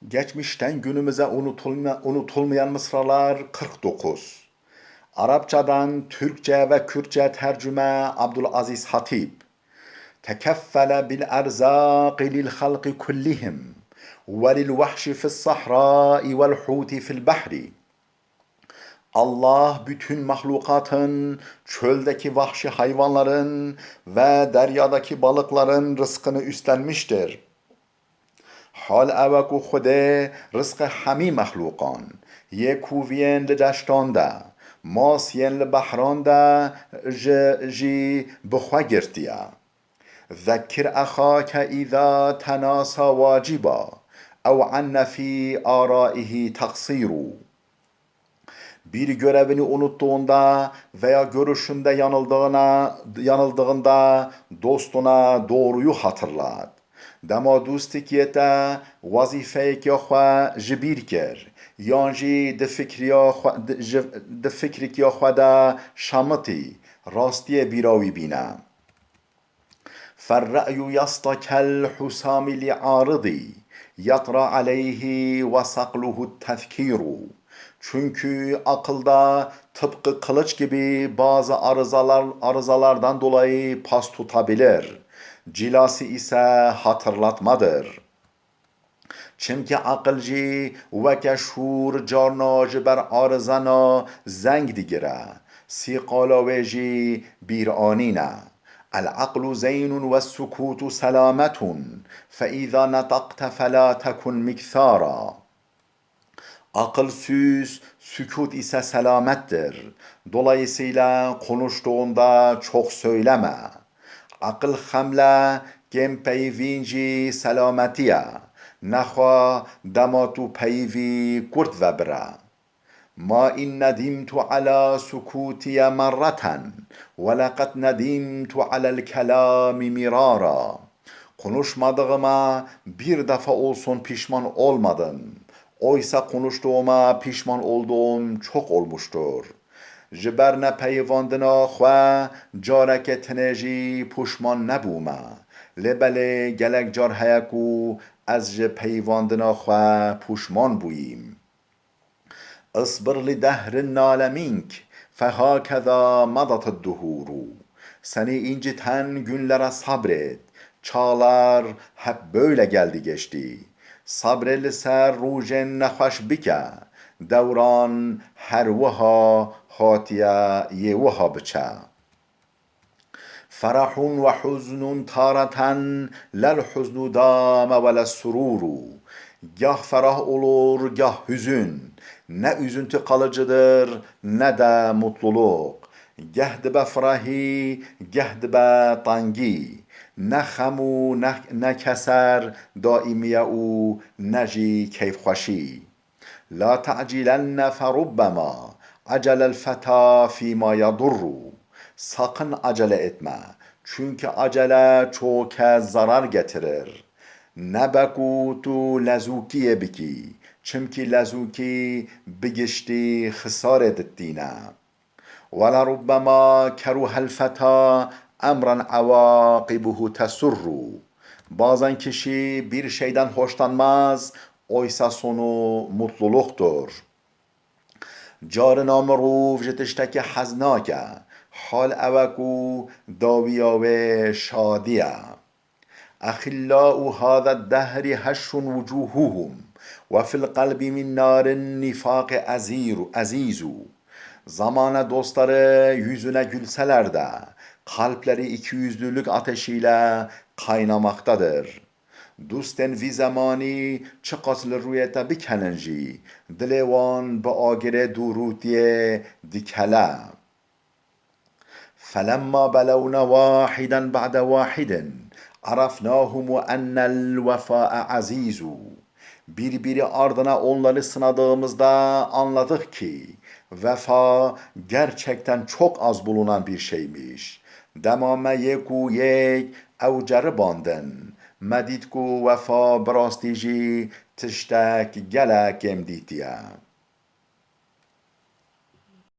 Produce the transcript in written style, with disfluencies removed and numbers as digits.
Geçmişten günümüze unutulmayan mısralar 49. Arapçadan Türkçe ve Kürtçe tercüme Abdülaziz Hatip. Tekeffele bil erzaqi lil halqi kullihim ve lil vahşi fis sahrai vel huti fil bahri. Allah bütün mahlukatın, çöldeki vahşi hayvanların ve deryadaki balıkların rızkını üstlenmiştir. حال اوکو خوده رزق همی مخلوقان یکووین لدشتان ده ماسین لبحران ده جی بخوا گرتیا ذکر اخاک اذا تناسا واجبا او عن فی آرائه تقصیرو bir görevini unuttuğunda veya görüşünde yanıldığında dostuna doğruyu hatırlat. Dema دوستی که تا وظیفه که خوا جبیر کر یانجی ده فکری که خوا دا شامتی راستی بیراوی بینه فالرأي يسطى كالحسام لعارضي يطرى عليه وصقله التذكير çünkü akılda tıpkı kılıç gibi bazı arızalardan dolayı pas tutabilir. Cilası ise hatırlatmadır. Çimki akılcı veke şur carnacı ber arızana zeng digire. Siqala vejی bir anine. العقل زين والسكوت سلامة فإذا نطقت فلا تكن مكثارا Akıl süs, sükut ise selamettir. Dolayısıyla konuştuğunda çok söyleme. Akıl hamle gem peyvinci selametiye. Nahwa damatu peyvi kurt ve bira. ما إن ندمت على سكوتي مرة ولقد ندمت على الكلام مرارا konuşmadığıma bir defa olsun pişman olmadım. Oysa konuştuğuma pişman olduğum çok olmuştur. Jiberne peyvandına xwe careke tenejî puşman nebûme. Lêbelê gelek car heye ku ez ji peyvandina xwe puşman bûyîm. اصبر لدهر النالمینک فهakeza madat الدهور. Seni inciten günlere sabret. Çağlar hep böyle geldi geçti. Sabreli ser rujen nexweş bike. Devran her wiha hatiye yê wiha biçe. فرح وحزن تارة لا الحزن دام ولا السرور. Gah ferah olur, gah hüzün. Ne üzüntü kalıcıdır, ne de mutluluk. Geh dibe ferahi, geh dibe tangi. Ne xemu, ne keser daimiye u, ne jî keyfxweşî. La ta'cilenne ferubbema acele الفتا فيما يضر. Sakın acele etme. Çünkü acele çoğu kez zarar getirir. نبکو تو لزوکیه بکی چمکی لزوکی بگشتی خسارت الدینه ولربما کروه الفتا امرا عواقبه تسر. Bazen kişi bir şeyden hoşlanmaz, oysa sonu mutluluktur. Carına mruf jitişteki haznake, hal evku daviya ve şadiye. أخلاء هذا الدهر هش وجوههم وفي القلب من نار النفاق aziz. Zamana dostları yüzüne gülseler de kalpleri ikiyüzlülük ateşiyle kaynamaktadır. دوستن وی زمانی چه قتل رویتا بکننجی دلوان با آگر دوروتیه دیکله فلما بلونا واحدا بعد واحد عرفناهم أن الوفاء عزيز. Birbiri ardına onları sınadığımızda anladık ki vefa gerçekten çok az bulunan bir şeymiş. Demame yeku yek ev ceribandın. Medid ku vefa brastici tiştek gelek emditiye.